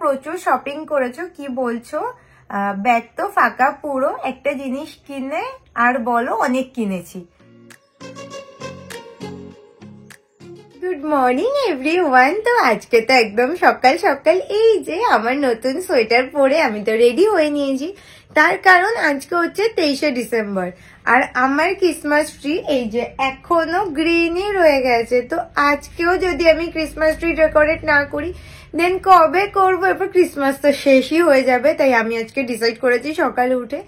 প্রচুর শপিং করেছো, কি বলছো? ব্যাগ তো ফাঁকা পুরো, একটা জিনিস কিনে আর বলো অনেক কিনেছি। Good morning everyone. তো আজকে তো একদম সকাল সকাল এই যে আমার নতুন সোয়েটার পরে আমি তো রেডি হয়ে নিয়েছি। তার কারণ আজকে হচ্ছে 23শে ডিসেম্বর আর আমার ক্রিসমাস ট্রি এই যে এখনো গ্রিনই রয়ে গেছে। তো আজকেও যদি আমি ক্রিসমাস ট্রি ডেকোরেট না করি দেন কবে করবো? এরপর ক্রিসমাস তো শেষই হয়ে যাবে। তাই আমি আজকে ডিসাইড করেছি সকালে উঠে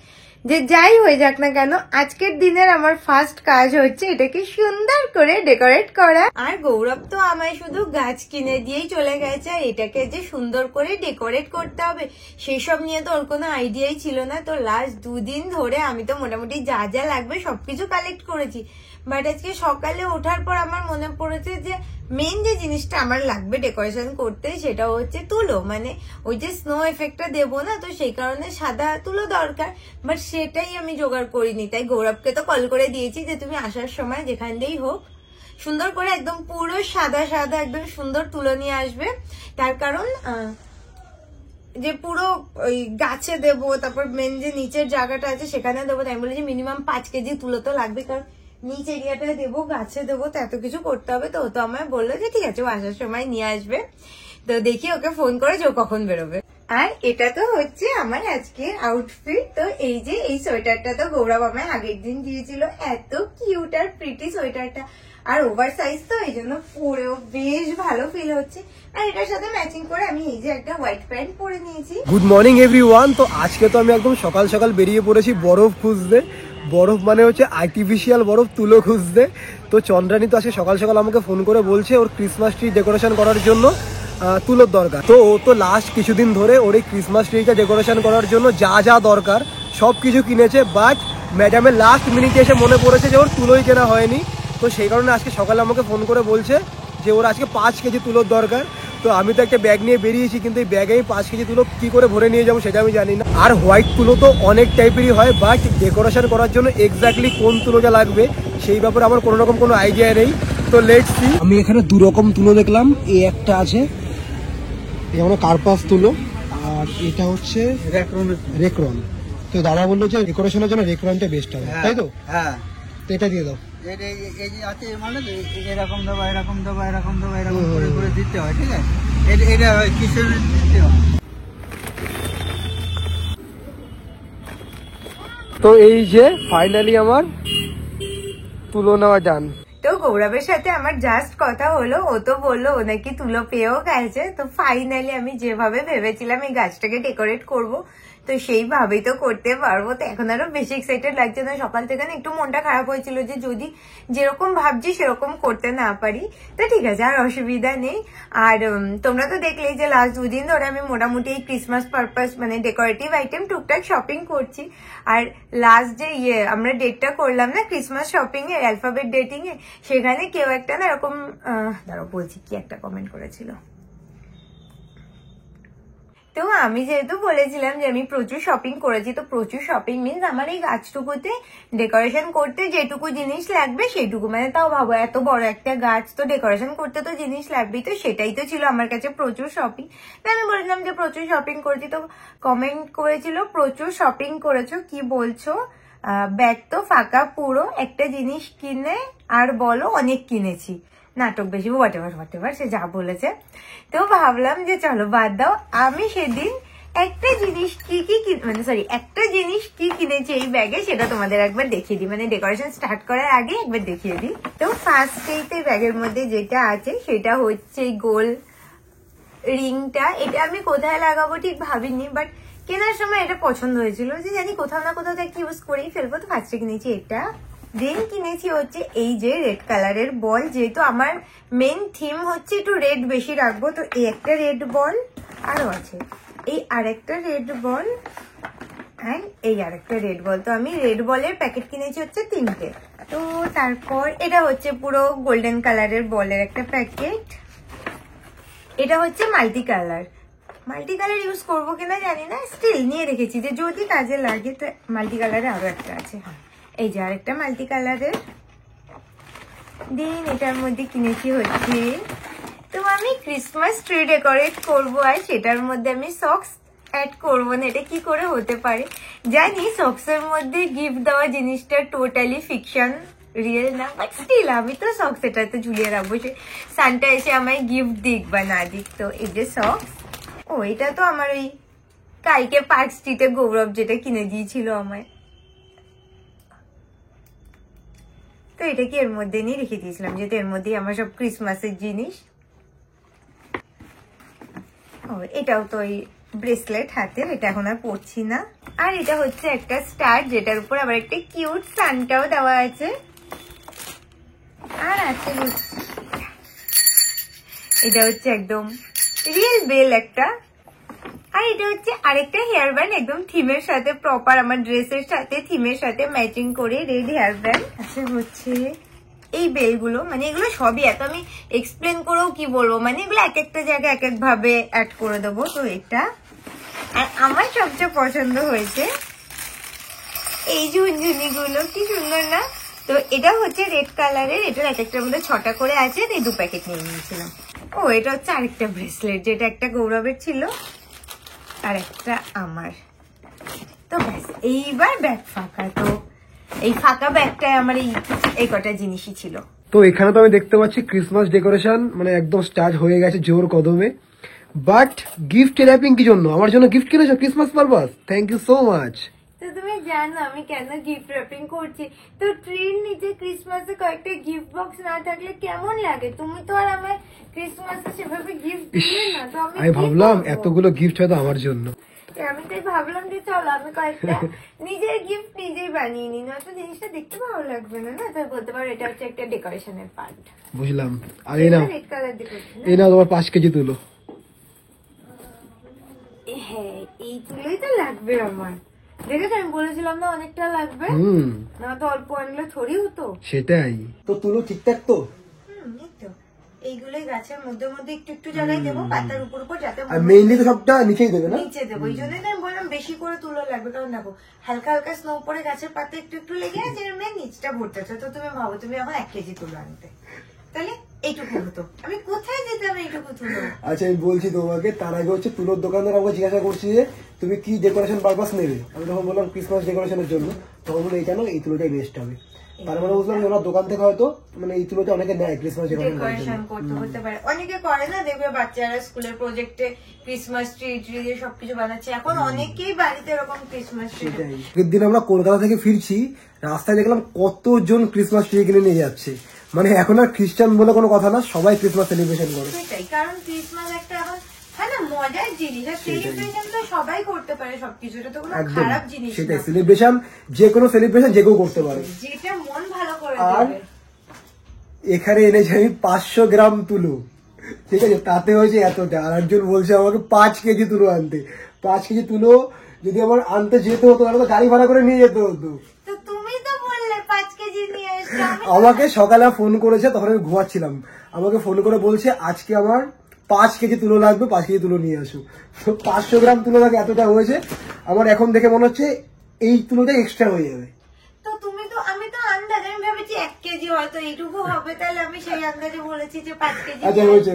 যে যাই হয়ে যাক না কেন আজকের দিনের আমার ফার্স্ট কাজ হচ্ছে এটাকে সুন্দর করে ডেকোরেট করা। আর গৌরব তো আমায় শুধু গাছ কিনে দিয়েই চলে গেছে, আর এটাকে যে সুন্দর করে ডেকোরেট করতে হবে সেসব নিয়ে তো ওর কোনো আইডিয়াই ছিল না। তো লাস্ট দুদিন ধরে আমি তো মোটামুটি যা যা লাগবে সবকিছু কালেক্ট করেছি, বাট আজকে সকালে ওঠার পর আমার মনে পড়েছে যে মেন যে জিনিসটা আমার লাগবে ডেকোরেশন করতে সেটা হচ্ছে তুলো, মানে ওই যে স্নো এফেক্টটা দেবো না, তো সেই কারণে সাদা তুলো দরকার, বাট সেটাই আমি জোগাড় করিনি। তাই গৌরবকে তো কল করে দিয়েছি যে তুমি আসার সময় যেখান দিয়েই হোক সুন্দর করে একদম পুরো সাদা সাদা একদম সুন্দর তুলো নিয়ে আসবে। তার কারণ যে পুরো ওই গাছে দেবো, তারপর মেন যে নিচের জায়গাটা আছে সেখানে দেবো। তাই বলে যে মিনিমাম 5 কেজি তুলো তো লাগবে, কারণ নিচ এরিয়াটা দেবো, গাছে দেবো, তো এত কিছু করতে হবে। তো ও তো আমায় বললো যে ঠিক আছে ও আসার সময় নিয়ে আসবে। তো দেখি ওকে ফোন করে যে ও কখন বেরোবে। আর এটা তো হচ্ছে আমার আজকের আউটফিট। তো এই যে এই সোয়েটারটা তো গৌরব আমায় আগের দিন দিয়েছিল, এত কিউট আর প্রিটি সোয়েটারটা, আর ওভার সাইজ তো এই জন্য পরেও বেশ ভালো ফিল হচ্ছে। আর এটার সাথে ম্যাচিং করে আমি এই যে একটা হোয়াইট প্যান্ট পরে নিয়েছি। Good morning everyone. তো আজকে তো আমি একদম সকাল সকাল বেরিয়ে পড়েছি বরফ খুঁজতে। বরফ মানে হচ্ছে আর্টিফিশিয়াল বরফ, তুলো খুঁজতে। তো চন্দ্রানী তো আজকে সকাল সকাল আমাকে ফোন করে বলছে ওর ক্রিসমাস ট্রি ডেকোরেশন করার জন্য তুলোর দরকার। তো ও তো লাস্ট কিছুদিন ধরে ওর এই ক্রিসমাস ট্রিটা ডেকোরেশন করার জন্য যা যা দরকার সব কিছু কিনেছে, বাট ম্যাডামের লাস্ট মিনিটে এসে মনে পড়েছে যে ওর তুলোই কেনা হয়নি। তো সেই কারণে আজকে সকালে আমাকে ফোন করে বলছে যে ওর আজকে 5 কেজি তুলোর দরকার। তো আমি তো একটা ব্যাগ নিয়ে বেরিয়েছি, কিন্তু এই ব্যাগে আমি 5 কেজি তুলো কি করে ভরে নিয়ে যাবো সেটা আমি জানি না। আর হোয়াইট তুলো তো অনেক টাইপেরই হয়, বাট ডেকোরেশন করার জন্য এক্স্যাক্টলি কোন তুলোটা লাগবে সেই ব্যাপারে আমার কোনো রকম কোনো আইডিয়া নেই। তো লেটস সি। আমি এখানে 2 রকম তুলো দেখলাম, এই একটা আছে যেমন কার্পাস তুলো, আর এটা হচ্ছে রেক্রন। তো দাদা বললো যে ডেকোরেশনের জন্য রেক্রনটা বেস্ট হবে, তাই তো? হ্যাঁ, তো এটা দিয়ে দাও। এরকম দেবো, এরকম দেবো, এরকম দেবো, এরকম করে করে দিতে হয়, ঠিক আছে? এটা কিসের দিতে হয়? তো এই যে ফাইনালি আমার তুলো নেওয়া ডান। তো গৌরবের সাথে আমার জাস্ট কথা হলো, ও তো বললো ও নাকি তুলো পেয়েও গেছে। তো ফাইনালি আমি যেভাবে ভেবেছিলাম এই গাছটাকে ডেকোরেট করব তো সেইভাবেই তো করতে পারবো। তো এখন আরো বেশি এক্সাইটেড লাগছে। না সকাল থেকে না একটু মনটা খারাপ হয়েছিল যে যদি যেরকম ভাবছি সেরকম করতে না পারি। তো ঠিক আছে, আর অসুবিধা নেই। আর তোমরা তো দেখলেই যে লাস্ট 2 দিন ধরে আমি মোটামুটি এই ক্রিসমাস পারপাস মানে ডেকোরেটিভ আইটেম টুকটাক শপিং করছি। আর লাস্ট যে আমরা ডেটটা করলাম না ক্রিসমাস শপিং এ, অ্যালফাবেট ডেটিং এ, সেখানে কেউ একটা না এরকম দাঁড়াও বলছি কি একটা কমেন্ট করেছিল। তো আমি যেহেতু বলেছিলাম যে আমি প্রচুর শপিং করেছি, তো প্রচুর শপিং মিনস আমার এই গাছটুকুতে ডেকোরেশন করতে যেটুকু জিনিস লাগবে সেইটুকু, মানে তাও ভাবো এত বড় একটা গাছ, তো ডেকোরেশন করতে তো জিনিস লাগবেই। তো সেটাই তো ছিল আমার কাছে প্রচুর শপিং। তো আমি বলেছিলাম যে প্রচুর শপিং করেছি। তো কমেন্ট করেছিল প্রচুর শপিং করেছো, কি বলছো? ব্যাগ তো ফাঁকা পুরো, একটা জিনিস কিনে আর বলো অনেক কিনেছি। নাটক বেশি হোয়াটেভার সে যা বলেছে। তো ভাবলাম যে চলো বাদ দাও, আমি সেদিন একটা জিনিস কি কিনেছি এই ব্যাগে সেটা তোমাদের একবার দেখিয়ে দিই, মানে ডেকোরেশন স্টার্ট করার আগে একবার দেখিয়ে দিই। তো ফার্স্টেই তো ব্যাগের মধ্যে যেটা আছে সেটা হচ্ছে গোল রিংটা। এটা আমি কোথায় লাগাবো ঠিক ভাবিনি, বাট কেনার সময় এটা পছন্দ হয়েছিল যে জানি কোথাও না কোথাও একটা ইউজ করেই ফেলবো। তো ফার্স্টে কিনেছি এটা। দেন কিনেছি হচ্ছে এই যে রেড কালারের বল, যেহেতু আমার মেন থিম হচ্ছে একটু রেড বেশি রাখবো। তো এই একটা রেড বল, আরো আছে এই আরেকটা রেড বল, অ্যান্ড এই আরেকটা রেড বল। তো আমি রেড বলের প্যাকেট কিনেছি হচ্ছে 3টে। তো তারপর এটা হচ্ছে পুরো গোল্ডেন কালারের বলের একটা প্যাকেট। এটা হচ্ছে মাল্টি কালার ইউজ করবো কিনা জানি না, স্টিল নিয়ে রেখেছি যে যদি কাজে লাগে। তো মাল্টি কালারে আরো একটা আছে, হ্যাঁ এই যে আরেকটা মাল্টি কালারের। দেন এটার মধ্যে কিনেছি হচ্ছে তো আমি ক্রিসমাস ট্রি ডেকোরেট করবো আর সেটার মধ্যে আমি সক্স অ্যাড করবো না, এটা কি করে হতে পারে। জানি সক্সের মধ্যে গিফট দেওয়া জিনিসটা টোটালি ফিকশন, রিয়েল না, বাট স্টিল আমি তো সক্স এটাতে ঝুলিয়ে রাখবো, সে সানটা এসে আমায় গিফট দিক বা না দিক। তো এই যে সক্স, ও এটা তো আমার ওই কালকে পার্ক স্ট্রিটে গৌরব যেটা কিনে দিয়েছিল আমায়, তো এটা কি এর মধ্যে নিয়ে রেখে দিয়েছিলাম, যেহেতু এর মধ্যেই আমার সব ক্রিসমাসের জিনিস। ও এটাও তো ওই ব্রেসলেট হাতের, এটা এখন আর পরছি না। আর এটা হচ্ছে একটা স্টার, যেটার উপর আবার একটা কিউট সানটাও দেওয়া আছে। আর আছে এটা হচ্ছে একদম রিয়েল বেল একটা। আর এটা হচ্ছে আরেকটা হেয়ার ব্যান্ড, একদম থিমের সাথে প্রপার আমার ড্রেসের সাথে থিমের সাথে ম্যাচিং করে রেড হেয়ার ব্যান্ড আছে। হচ্ছে এই বেলগুলো, মানে এগুলো সবই এত আমি এক্সপ্লেন করেও কি বলবো, মানে এগুলো এক একটা জায়গায় এক এক ভাবে অ্যাড করে দেবো। তো এটা, আর আমার সবচেয়ে পছন্দ হয়েছে এই ঝুনঝুনিগুলো, কি সুন্দর না। তো এটা হচ্ছে রেড কালারের, এটার এক একটার মধ্যে 6টা করে আছে, এই 2 প্যাকেট নিয়ে নিয়েছিলাম। ও এটা হচ্ছে আরেকটা ব্রেসলেট, যেটা একটা গৌরবের ছিল আর একটা আমার। তো ব্যাস এইবার ব্যাগ ফাঁকা। তো এই ফাঁকা ব্যাগটায় আমার এই কটা জিনিসই ছিল। তো এখানে তো আমি দেখতে পাচ্ছি ক্রিসমাস ডেকোরেশন মানে একদম স্টার্ট হয়ে গেছে জোর কদমে। বাট গিফট র্যাপিং কি জন্য? আমার জন্য গিফট কিনেছো Christmas purpose? Thank you so much. তো তুমি জানো আমি কেন গিফট র্যাপিং করছি। তো ট্রির নিচে ক্রিসমাসে কয়েকটা গিফট বক্স না থাকলে কেমন লাগে? তুমি তো আর আমায় ক্রিসমাসে সেভাবে গিফট দিলে না, তো আমি ভাবলাম এতগুলো গিফট হয়তো আমার জন্য। আমি তাই ভাবলাম যে চলো আমি কয়েকটা নিজের গিফট নিজেই বানিয়ে নিই, নয়তো জিনিসটা দেখতে ভালো লাগবে না। না তুমি বলতে পারো এটা হচ্ছে একটা ডেকোরেশনের পার্ট। বুঝলাম। আর এই নাও, রেড কালার ডেকোরেশন, এই নাও তোমার 5 কেজি তুলো। হ্যাঁ এই তুলোই তো লাগবে আমার। দেখেছো আমি বলেছিলাম না অনেকটা লাগবে, না তো অল্প আনলে থোড়ি হতো। সেটাই তো। তুলো ঠিকঠাক তো? এই তো এইগুলোই গাছের মধ্যে মধ্যে একটু একটু জায়গায় দেবো, পাতার উপর উপর, যাতে আর মেইনলি তো সবটা নিচেই দেবে না? নিচে দেবো। এই জন্যই আমি বললাম বেশি করে তুলো লাগবে, কারণ দেখো হালকা হালকা স্নো পরে গাছের পাতা একটু একটু লেগে আছে, এর মেয়ে নিচটা ভরতে আছে। তো তুমি ভাবো তুমি এখন 1 কেজি তুলো আনতে, তাহলে এইটুকু হতো, আমি কোথায় যেতাম এইটুকু তুলো? আচ্ছা আমি বলছি তোমাকে, তার আগে হচ্ছে তুলোর দোকানদার আমাকে জিজ্ঞাসা করছি যে তুমি কি ডেকোরেশন পারপাস নেবে। আমি তখন বললাম ক্রিসমাস ডেকোরেশনের জন্য। তখন বলে এই কেন, এই তুলোটাই বেস্ট হবে। তার মানে বুঝলাম যে ওনার দোকান থেকে হয়তো মানে এই তুলোটা অনেকে নেয় ক্রিসমাস ডেকোরেশন করতে হতে পারে, অনেকে করে না, দেখবে বাচ্চারা স্কুলের প্রজেক্টে ক্রিসমাস ট্রি ট্রি দিয়ে সবকিছু বানাচ্ছে। এখন অনেকেই বাড়িতে এরকম ক্রিসমাস ট্রি। আগের দিন আমরা কলকাতা থেকে ফিরছি, রাস্তায় দেখলাম কতজন ক্রিসমাস ট্রি কিনে নিয়ে যাচ্ছে। মানে এখন আর খ্রিস্টান বলে কোনো কথা না, সবাই ক্রিসমাস সেলিব্রেশন করে। সেটাই, কারণ ক্রিসমাস একটা এখন হ্যাঁ না মজার জিনিস, আর সেলিব্রেশন তো সবাই করতে পারে সবকিছু, এটা তো কোনো খারাপ জিনিস না। সেটাই, সেলিব্রেশন যে কোনো সেলিব্রেশন যে কেউ করতে পারে, যেটা মন ভালো করে আর দেবে। এখানে এনেছি আমি 500 গ্রাম তুলো, ঠিক আছে, তাতে হয়েছে এতটা। আর একজন বলছে আমাকে 5 কেজি তুলো আনতে। 5 কেজি তুলো যদি আমার আনতে যেতে হতো তাহলে তো গাড়ি ভাড়া করে নিয়ে যেতে হতো। তো তুমি তো বললে 5 কেজি নিয়ে এসছো। আমাকে সকালে ফোন করেছে, তখন আমি ঘুমাচ্ছিলাম, আমাকে ফোন করে বলছে আজকে আমার 5 কেজি তুলো লাগবে, 5 কেজি তুলো নিয়ে আসো। 500 গ্রাম তুলো লাগে এতটা হয়েছে। আমার এখন দেখে মনে হচ্ছে এই তুলোটা এক্সট্রা হয়ে যাবে। তো তুমি তো, আমি তো আন্দাজে আমি ভেবেছি 1 কেজি হয়তো এইটুকু হবে, তাহলে আমি সেই আন্দাজে বলেছি যে 5 কেজি। আচ্ছা হয়েছে।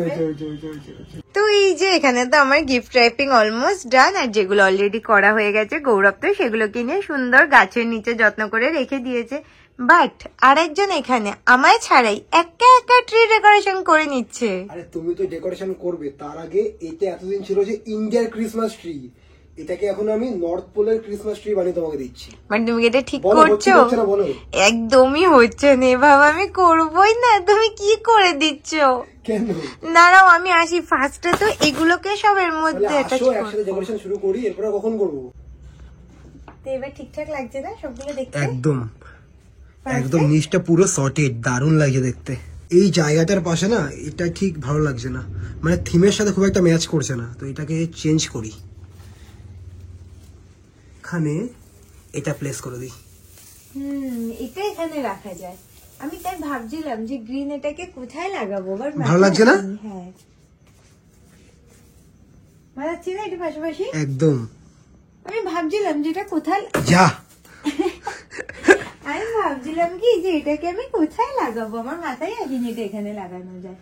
তো এই যে এখানে তো আমার গিফট র্যাপিং অলমোস্ট ডান, আর যেগুলো অলরেডি করা হয়ে গেছে গৌরব তো সেগুলোকে নিয়ে সুন্দর গাছের নিচে যত্ন করে রেখে দিয়েছে। বাট আরেকজন এখানে আমায় ছাড়াই একা একা ট্রি ডেকোরেশন করে নিচ্ছে। আরে তুমি তো ডেকোরেশন করবে, তার আগে এটা এতদিন ছিল যে ইন্ডিয়ার ক্রিসমাস ট্রি, এটাকে এখন আমি নর্থ পোলের ক্রিসমাস ট্রি বানিয়ে তোমাকে দিচ্ছি। মানে তুমি এটা ঠিক বলো, করছো? হচ্ছে না বলো? একদমই হচ্ছে না বাবা, আমি করবোই না। তুমি কি করে দিচ্ছ? কেন? দাঁড়াও আমি আসি ফার্স্টে, তো এগুলোকে সব এর মধ্যে অ্যাটাচ করব। একসাথে ডেকোরেশন শুরু করি, এরপর কখন করব? তো এবার ঠিকঠাক লাগছে না সবগুলো দেখতে? একদম একদম নিচটা পুরো সর্টেড, দারুণ লাগছে দেখতে। এই জায়গাটার পাশে না এটা ঠিক ভালো লাগছে না, মানে থিমের সাথে খুব একটা ম্যাচ করছে না। তো এটাকে চেঞ্জ করি, এখানে এটা প্লেস করে দিই। এটা এখানে রাখা যায়। আমি তাই ভাবছিলাম যে গ্রিন এটাকে কোথায় লাগাবো, বাট ভালো লাগছে না? হ্যাঁ ভালো লাগছে না এটা পাশাপাশি একদম। আমি ভাবছিলাম যে এটা কোথায় যা আমি ভাবছিলাম কি যে এটাকে আমি কোথায় লাগাবো, আমার মাথায় আসেনি এটা এখানে লাগানো যায়।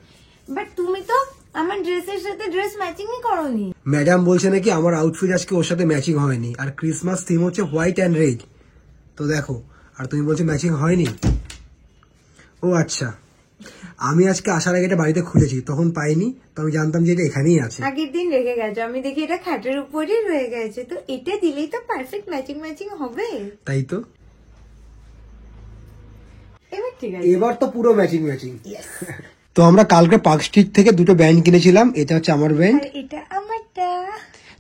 বাট তুমি তো আমার ড্রেসের সাথে ড্রেস ম্যাচিংই করোনি। ম্যাডাম বলছে নাকি আমার আউটফিট আজকে ওর সাথে ম্যাচিং হয়নি, আর ক্রিসমাস থিম হচ্ছে হোয়াইট অ্যান্ড রেড। তো দেখো, আর তুমি বলছো ম্যাচিং হয়নি। ও আচ্ছা, আমি আজকে আসার আগে এটা বাড়িতে খুলেছি, তখন পাইনি, তো আমি জানতাম যে এটা এখানেই আছে। আগের দিন রেখে গেছে, আমি দেখি এটা খাটের উপরেই রয়ে গেছে, তো এটা দিলেই তো পারফেক্ট ম্যাচিং ম্যাচিং হবে। তাই তো, এবার ঠিক আছে, এবার তো পুরো ম্যাচিং ম্যাচিং। তো আমরা কালকে পার্ক স্ট্রিট থেকে দুটো ব্যান্ড কিনেছিলাম, এটা হচ্ছে আমার ব্যান্ড, আর এটা আমারটা।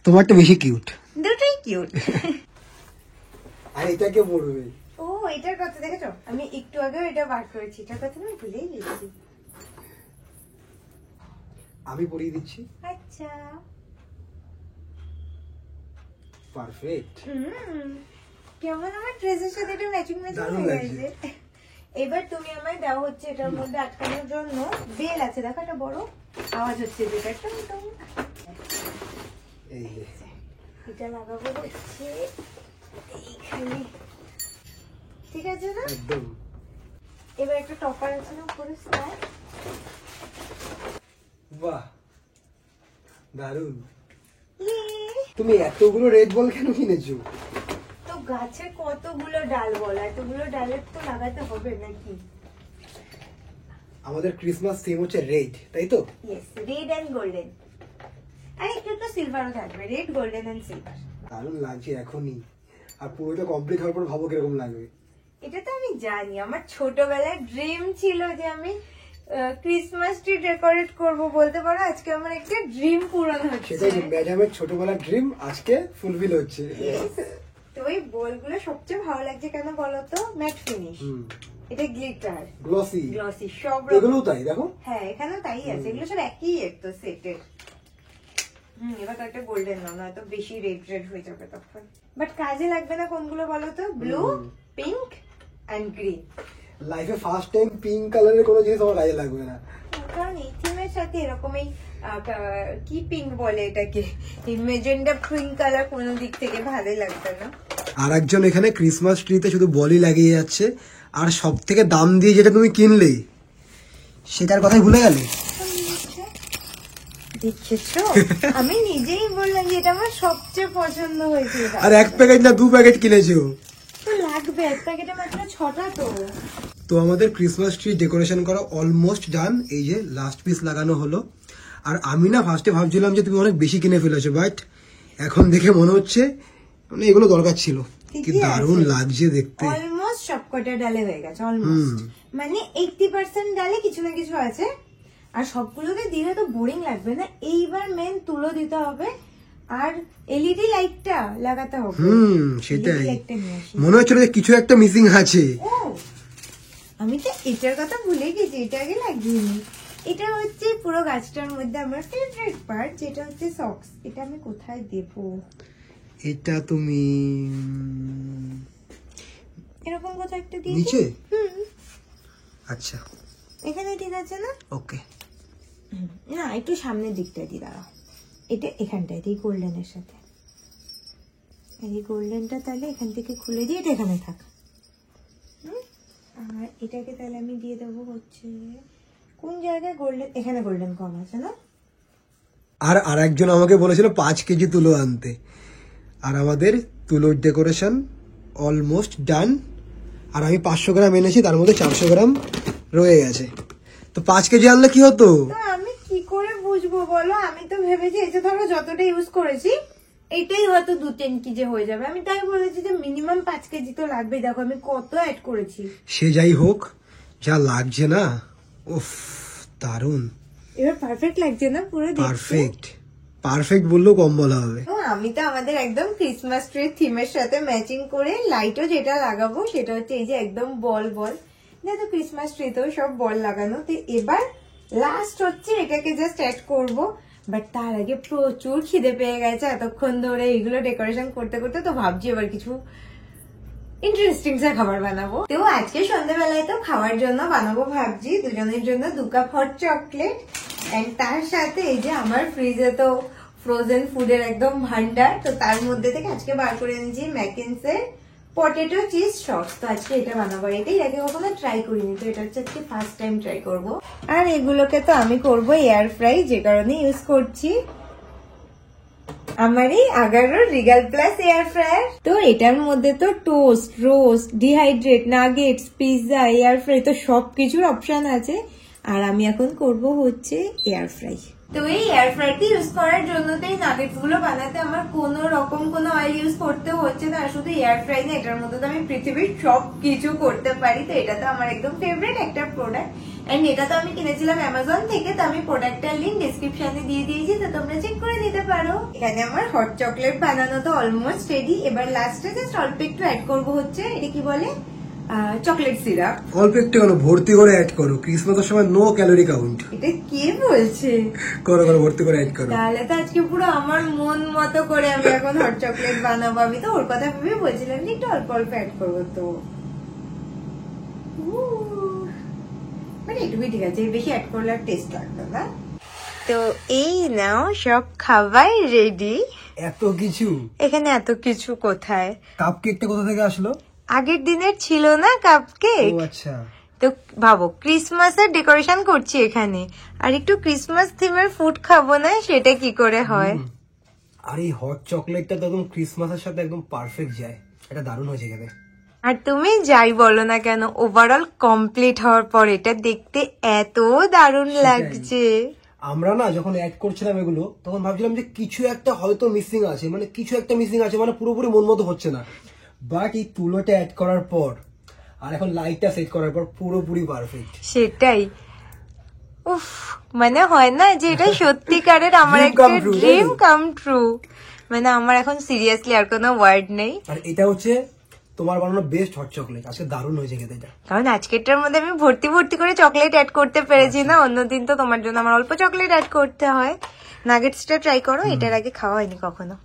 তোমারটা বেশি কিউট। দুটোই কিউট। আর এটা কে পড়বে? ও এটার কথা দেখেছো, আমি একটু আগেও এটা বার করেছি, এটার কথা আমি ভুলেই গেছি। আমি পরিয়ে দিচ্ছি। আচ্ছা, পারফেক্ট। কেমন আমার ড্রেসের সাথে এটা ম্যাচিং ম্যাচিং দারুণ হয়ে লাগছে। গেছে। এবার তুমি আমায় দাও হচ্ছে এটার মধ্যে আটকানোর জন্য বেল আছে, দেখো একটা বড় আওয়াজ হচ্ছে যেটা, টুম। এই যে এটা লাগাবো হচ্ছে এইখানে, ঠিক আছে না? একদম। এবার একটা টপার আছে না উপরে, স্টার। বাহ, দারুণ। ইয়ে, তুমি এতগুলো রেড বল কেন কিনেছো? তো গাছে কতগুলো ডাল বলা, এতগুলো ডালের তো লাগাতে হবে নাকি? আমাদের ক্রিসমাস থিম হচ্ছে রেড, তাই তো? ইয়েস, রেড এন্ড গোল্ডেন, আর একটু তো সিলভারও থাকবে, রেড গোল্ডেন এন্ড সিলভার। দারুণ লাগছে এখনই, আর পুরোটা কমপ্লিট হওয়ার পর ভাবো কিরকম লাগবে। এটা তো আমি জানি, আমার ছোটবেলায় ড্রিম ছিল যে আমি ক্রিসমাস ট্রি ডেকোরেট করব, বলতে পারো আজকে আমার একটা ড্রিম পূরণ হচ্ছে। সেটাই, ম্যাডামের ছোটবেলার ড্রিম আজকে ফুলফিল হচ্ছে। তো ওই বলগুলো সবচেয়ে ভালো লাগছে কেন বলো তো, ম্যাট ফিনিশ, এটা গ্লিটার, গ্লসি গ্লসি সব এগুলোও তাই, দেখো। হ্যাঁ এখানেও তাই আছে, এগুলো সব একই তো সেটের। এবার তো একটা গোল্ডেন নাও, নয়তো বেশি রেড রেড হয়ে যাবে তখন। বাট কাজে লাগবে না কোনগুলো বলো তো, ব্লু, পিঙ্ক এন্ড গ্রিন। লাইফে ফার্স্ট টাইম পিঙ্ক কালারের কোনো জিনিস আমার কাজে লাগবে না, কারণ এই থিমের সাথে এরকম এই কি পিঙ্ক বলে এটাকে, এই মেজেন্ডা পিঙ্ক কালার কোনো দিক থেকে ভালো লাগবে না। আর একজন এখানে ক্রিসমাস ট্রিতে শুধু বলই লাগিয়ে যাচ্ছে, আর সব থেকে দাম দিয়ে যেটা তুমি কিনলে সেটার কথাই ভুলে গেলে। দেখেছো, আমি নিজেই বললাম যে এটা আমার সবচেয়ে পছন্দ হয়েছে। আর এক প্যাকেট না 2 প্যাকেট কিনেছো তো লাগবে, এক প্যাকেটে মাত্র 6টা। তো আমাদের ক্রিসমাস ট্রি ডেকোরেশন করা অলমোস্ট ডান, এই যে লাস্ট পিস লাগানো হলো। আর আমি না ফার্স্টে ভাবছিলাম যে তুমি অনেক বেশি কিনে ফেলেছো, বাট এখন দেখে মনে হচ্ছে মানে এগুলো দরকার ছিল। কি দারুণ লাগছে দেখতে। অলমোস্ট সবকটা ডালে হয়ে গেছে, অলমোস্ট মানে 80% ডালে কিছু না কিছু আছে, আর সবগুলোকে দিলে তো বোরিং লাগবে না। এইবার মেন তুলো দিতে হবে, আর এলইডি লাইটটা লাগাতে হবে। সেটাই লাইটটা নিয়ে আসি। মনে হচ্ছিল যে কিছু একটা মিসিং আছে। ও আমি তো এটার কথা ভুলে গেছি, এটা আগে লাগিয়ে নি। এটা হচ্ছে পুরো গাছটার মধ্যে আমার ফেভারিট পার্ট, যেটা হচ্ছে সক্স। এটা আমি কোথায় দেবো? এটা তুমি এরকম কোথাও একটা দিয়ে নিচে। আচ্ছা, এখানে ঠিক আছে না? ওকে। না একটু সামনের দিকটা দিয়ে দাঁড়াও, এটা এখানটায় এই গোল্ডেনের সাথে, এই গোল্ডেনটা তাহলে এখান থেকে খুলে দিয়ে এটা এখানে থাক। আর এটাকে তাহলে আমি দিয়ে দেবো হচ্ছে কোন জায়গায় গোল্ডেন, এখানে গোল্ডেন কম আছে না? আর আরেকজন আমাকে বলেছিল 5 কেজি তুলো আনতে, আর আমাদের তুলোর ডেকোরেশন অলমোস্ট ডান। আর আমি 500 গ্রাম এনেছি, তার মধ্যে 400 গ্রাম রয়ে গেছে। তো 5 কেজি আনলে কি হতো? তো আমি কি করে বুঝবো বলো, আমি তো ভেবেছি এই যে ধরো যতটা ইউজ করেছি এটাই হয়তো 2-3 কেজি হয়ে যাবে, আমি তাই বলেছি যে মিনিমাম 5 কেজি তো লাগবে। দেখো আমি কত অ্যাড করেছি। সে যাই হোক, যা লাগছে না, উফ দারুন। এবার পারফেক্ট লাগছে না পুরো? পারফেক্ট, পারফেক্ট বললেও কম বলা হবে। আমি তো আমাদের একদম ক্রিসমাস ট্রি থিমের সাথে ম্যাচিং করে লাইটও যেটা লাগাবো সেটা হচ্ছে এই যে একদম বল বল, যেহেতু ক্রিসমাস ট্রিতেও সব বল লাগানো। তো এবার লাস্ট হচ্ছে এটাকে জাস্ট অ্যাড করবো, বাট তার আগে প্রচুর খিদে পেয়ে গেছে এতক্ষণ ধরে এগুলো ডেকোরেশন করতে করতে। তো ভাবছি এবার কিছু ইন্টারেস্টিং যা খাবার বানাবো। তো আজকে সন্ধ্যাবেলায় তো খাওয়ার জন্য বানাবো ভাবছি দুজনের জন্য 2 কাপ হট চকলেট, এন্ড তার সাথে এই যে আমার ফ্রিজে তো ফ্রোজেন ফুডের একদম ভান্ডার, তো তার মধ্যে থেকে আজকে বার করে এনেছি ম্যাকেন্সের পটেটো চিজ সস। তো আজকে এটা বানাবো, এটাই আগে কখনো ট্রাই করিনি, তো এটা হচ্ছে আজকে ফার্স্ট টাইম ট্রাই করব। আর এগুলোকে তো আমি করব এয়ার ফ্রাই, যে কারণে ইউজ করছি আমার এই 11 রিগাল প্লাস এয়ার ফ্রায়ার। তো এটার মধ্যে তো toast, roast, dehydrate, nuggets, pizza, air fry, তো সবকিছুর অপশন আছে। আর আমি এখন করব হচ্ছে এয়ার ফ্রাই। তো এই এয়ার ফ্রাইটি ইউজ করার জন্য তো এই নাগেটস গুলো বানাতে আমার কোনো রকম কোনো অয়েল ইউজ করতে হচ্ছে না। আর শুধু এয়ার ফ্রাই না, এটার মধ্যে তো আমি পৃথিবীর সব কিছু করতে পারি। তো এটা তো আমার একদম ফেভারিট একটা প্রোডাক্ট। এন্ড এটা তো আমি কিনেছিলাম অ্যামাজন থেকে। তো আমি প্রোডাক্টটার লিঙ্ক ডেসক্রিপশনে দিয়ে দিয়েছি, তো তোমরা চেক করে নিতে পারো। এখানে আমার হট চকলেট বানানো তো অলমোস্ট রেডি। এবার লাস্টে জাস্ট অল্প একটু অ্যাড করবো হচ্ছে, এটা কি বলে, চকলেট সিরাপ। অল্প একটু কেন, ভর্তি করে অ্যাড করো, ক্রিসমাসের সময় নো ক্যালোরি কাউন্ট। এটা কে বলছে? করো করো, ভর্তি করে অ্যাড করো। তাহলে তো আজকে পুরো আমার মন মতো করে আমি এখন হট চকলেট বানাবো। আমি তো ওর কথা ভেবে বলছিলাম যে একটু অল্প অল্প অ্যাড করবো। তো মানে এটুকুই ঠিক আছে, বেশি অ্যাড করলে আর টেস্ট লাগতো না। তো এই নাও, সব খাবার রেডি। এত কিছু এখানে এত কিছু কোথায়? কাপ কেকটা কোথা থেকে আসলো? আগের দিনের ছিল না কাপ কেক। ও আচ্ছা। তো ভাবো, ক্রিসমাসের ডেকোরেশন করছি এখানে, আর একটু ক্রিসমাস থিমের ফুড খাবো না, সেটা কি করে হয়? আর এই হট চকলেটটা তো একদম ক্রিসমাসের সাথে একদম পারফেক্ট যায়, এটা দারুণ হয়েছে খেতে। আর তুমি যাই বলো না কেন, ওভারঅল কমপ্লিট হওয়ার পর এটা দেখতে এত দারুণ লাগছে। আমরা না যখন অ্যাড করছিলাম এগুলো, তখন ভাবছিলাম যে কিছু একটা হয়তো মিসিং আছে, মানে কিছু একটা মিসিং আছে, মানে পুরোপুরি মন মতো হচ্ছে না। বাট এই তুলোটা অ্যাড করার পর আর এখন লাইটটা সেট করার পর পুরোপুরি পারফেক্ট। সেটাই, উফ, মানে হয় না যে এটা সত্যিকারের আমার Dream একটা come true, ড্রিম তাই তো? Come true. মানে আমার এখন সিরিয়াসলি আর কোনো ওয়ার্ড নেই। আর এটা হচ্ছে তোমার বানানো বেস্ট হট চকলেট, আজকে দারুণ হয়েছে খেতে এটা। কারণ আজকেরটার মধ্যে আমি ভর্তি ভর্তি করে চকলেট অ্যাড করতে পেরেছি না। অন্যদিন তো তোমার জন্য আমার অল্প চকলেট অ্যাড করতে হয়। নাগেটসটা ট্রাই করো, এটার আগে খাওয়া হয়নি কখনো।